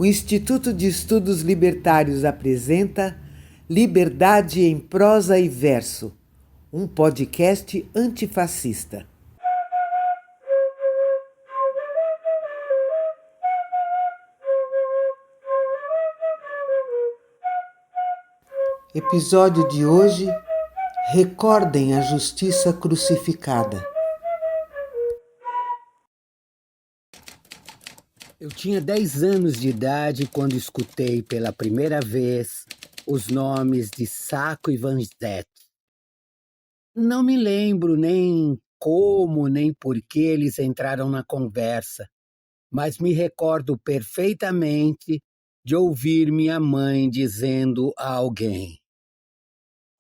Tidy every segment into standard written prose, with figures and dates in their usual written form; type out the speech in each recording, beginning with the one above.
O Instituto de Estudos Libertários apresenta Liberdade em Prosa e Verso, um podcast antifascista. Episódio de hoje: Recordem a Justiça Crucificada. Eu tinha 10 anos de idade quando escutei pela primeira vez os nomes de Sacco e Vanzetti. Não me lembro nem como nem por que eles entraram na conversa, mas me recordo perfeitamente de ouvir minha mãe dizendo a alguém: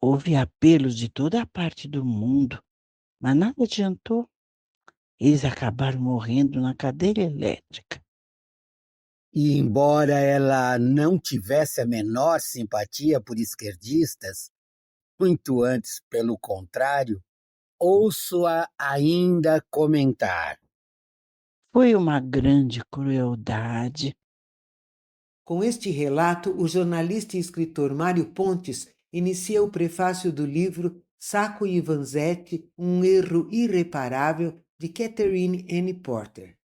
Houve apelos de toda a parte do mundo, mas nada adiantou. Eles acabaram morrendo na cadeira elétrica. E embora ela não tivesse a menor simpatia por esquerdistas, muito antes, pelo contrário, ouço-a ainda comentar: Foi uma grande crueldade. Com este relato, o jornalista e escritor Mário Pontes inicia o prefácio do livro Sacco e Vanzetti, um erro irreparável, de Catherine Anne Porter.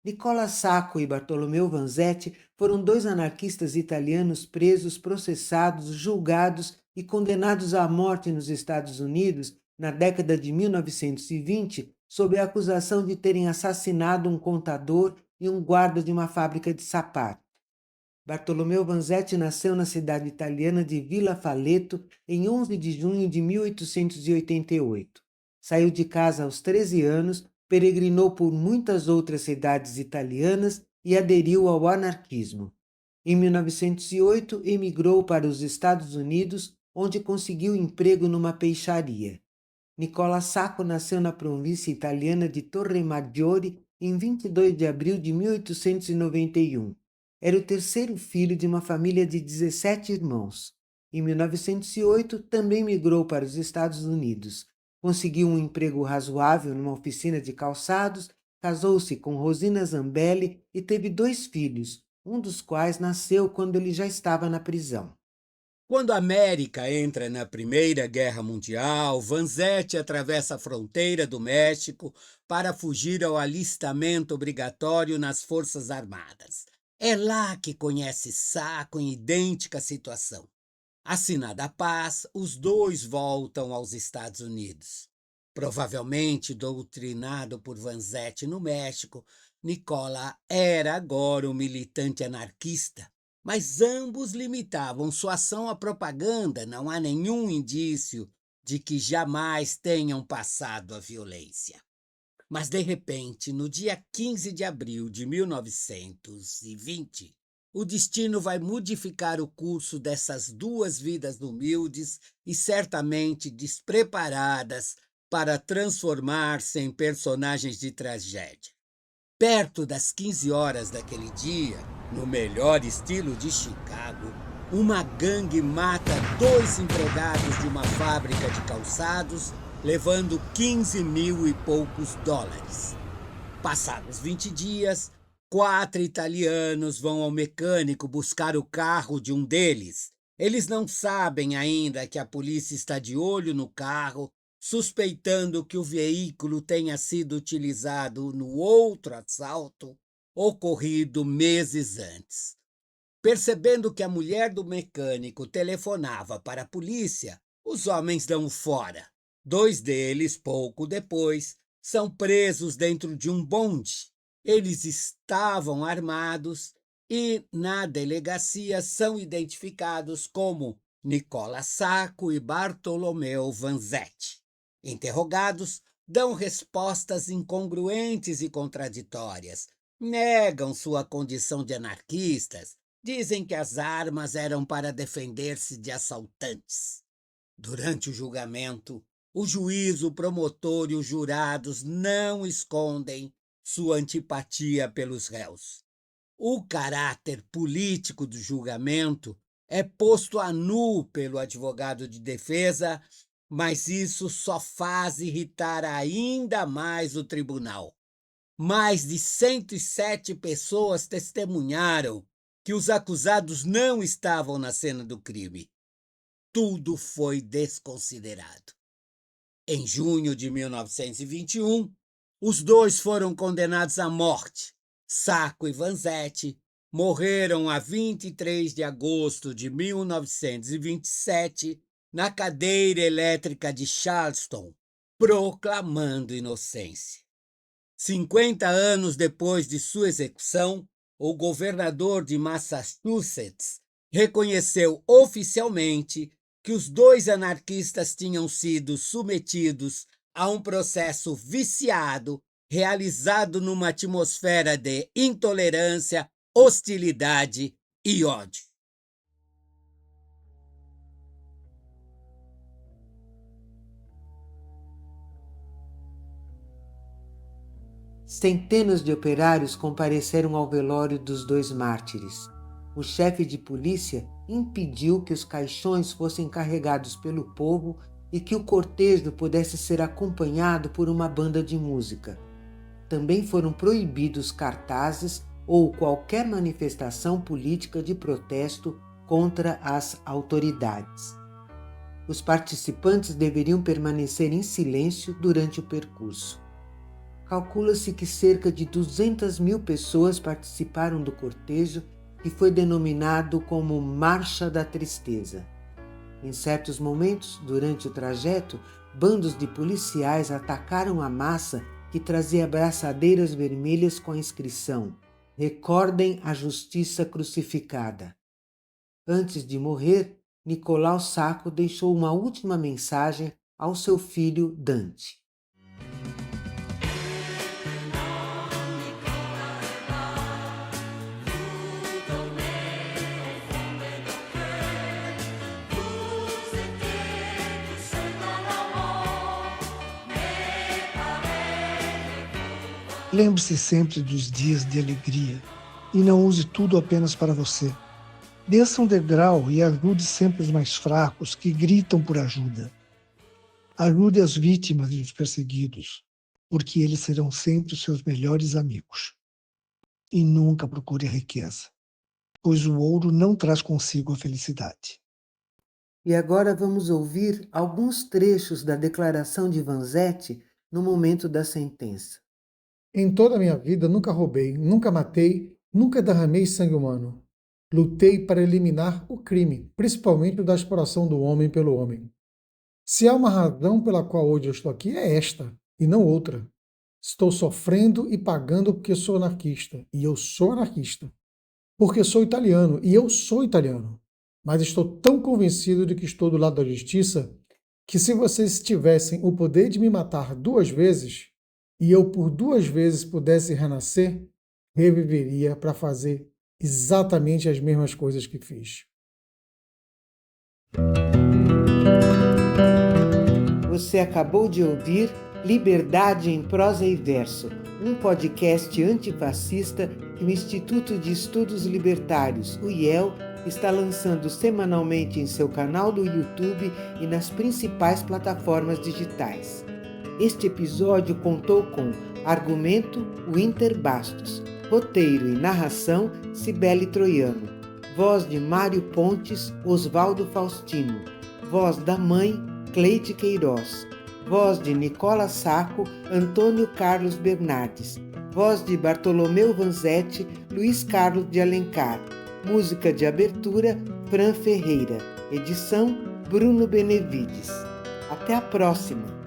Nicola Sacco e Bartolomeu Vanzetti foram dois anarquistas italianos presos, processados, julgados e condenados à morte nos Estados Unidos na década de 1920, sob a acusação de terem assassinado um contador e um guarda de uma fábrica de sapatos. Bartolomeu Vanzetti nasceu na cidade italiana de Villa Faleto em 11 de junho de 1888. Saiu de casa aos 13 anos, peregrinou por muitas outras cidades italianas e aderiu ao anarquismo. Em 1908, emigrou para os Estados Unidos, onde conseguiu emprego numa peixaria. Nicola Sacco nasceu na província italiana de Torre Maggiore em 22 de abril de 1891. Era o terceiro filho de uma família de 17 irmãos. Em 1908, também migrou para os Estados Unidos. Conseguiu um emprego razoável numa oficina de calçados, casou-se com Rosina Zambelli e teve 2 filhos, um dos quais nasceu quando ele já estava na prisão. Quando a América entra na Primeira Guerra Mundial, Vanzetti atravessa a fronteira do México para fugir ao alistamento obrigatório nas Forças Armadas. É lá que conhece Sacco em idêntica situação. Assinada a paz, os dois voltam aos Estados Unidos. Provavelmente doutrinado por Vanzetti no México, Nicola era agora um militante anarquista, mas ambos limitavam sua ação à propaganda. Não há nenhum indício de que jamais tenham passado à violência. Mas, de repente, no dia 15 de abril de 1920, o destino vai modificar o curso dessas duas vidas humildes e certamente despreparadas para transformar-se em personagens de tragédia. Perto das 15 horas daquele dia, no melhor estilo de Chicago, uma gangue mata 2 empregados de uma fábrica de calçados, levando 15 mil e poucos dólares. Passados 20 dias, 4 italianos vão ao mecânico buscar o carro de um deles. Eles não sabem ainda que a polícia está de olho no carro, suspeitando que o veículo tenha sido utilizado no outro assalto ocorrido meses antes. Percebendo que a mulher do mecânico telefonava para a polícia, os homens dão fora. 2 deles, pouco depois, são presos dentro de um bonde. Eles estavam armados e, na delegacia, são identificados como Nicola Sacco e Bartolomeu Vanzetti. Interrogados, dão respostas incongruentes e contraditórias. Negam sua condição de anarquistas, dizem que as armas eram para defender-se de assaltantes. Durante o julgamento, o juiz, o promotor e os jurados não escondem sua antipatia pelos réus. O caráter político do julgamento é posto a nu pelo advogado de defesa, mas isso só faz irritar ainda mais o tribunal. Mais de 107 pessoas testemunharam que os acusados não estavam na cena do crime. Tudo foi desconsiderado. Em junho de 1921, os dois foram condenados à morte. Sacco e Vanzetti morreram a 23 de agosto de 1927 na cadeira elétrica de Charleston, proclamando inocência. 50 anos depois de sua execução, o governador de Massachusetts reconheceu oficialmente que os dois anarquistas tinham sido submetidos a um processo viciado, realizado numa atmosfera de intolerância, hostilidade e ódio. Centenas de operários compareceram ao velório dos dois mártires. O chefe de polícia impediu que os caixões fossem carregados pelo povo e que o cortejo pudesse ser acompanhado por uma banda de música. Também foram proibidos cartazes ou qualquer manifestação política de protesto contra as autoridades. Os participantes deveriam permanecer em silêncio durante o percurso. Calcula-se que cerca de 200.000 pessoas participaram do cortejo, que foi denominado como Marcha da Tristeza. Em certos momentos, durante o trajeto, bandos de policiais atacaram a massa que trazia braçadeiras vermelhas com a inscrição: "Recordem a justiça crucificada". Antes de morrer, Nicolau Sacco deixou uma última mensagem ao seu filho Dante. Lembre-se sempre dos dias de alegria e não use tudo apenas para você. Desça um degrau e ajude sempre os mais fracos que gritam por ajuda. Ajude as vítimas e os perseguidos, porque eles serão sempre os seus melhores amigos. E nunca procure a riqueza, pois o ouro não traz consigo a felicidade. E agora vamos ouvir alguns trechos da declaração de Vanzetti no momento da sentença. Em toda a minha vida nunca roubei, nunca matei, nunca derramei sangue humano. Lutei para eliminar o crime, principalmente o da exploração do homem pelo homem. Se há uma razão pela qual hoje eu estou aqui, é esta, e não outra. Estou sofrendo e pagando porque sou anarquista, e eu sou anarquista. Porque sou italiano, e eu sou italiano. Mas estou tão convencido de que estou do lado da justiça, que se vocês tivessem o poder de me matar 2 vezes, e eu por 2 vezes pudesse renascer, reviveria para fazer exatamente as mesmas coisas que fiz. Você acabou de ouvir Liberdade em Prosa e Verso, um podcast antifascista que o Instituto de Estudos Libertários, o IEL, está lançando semanalmente em seu canal do YouTube e nas principais plataformas digitais. Este episódio contou com argumento Winter Bastos, roteiro e narração Cibele Troiano, voz de Mário Pontes, Oswaldo Faustino, voz da mãe Cleide Queiroz, voz de Nicola Sacco, Antônio Carlos Bernardes, voz de Bartolomeu Vanzetti, Luiz Carlos de Alencar, música de abertura Fran Ferreira, edição Bruno Benevides. Até a próxima!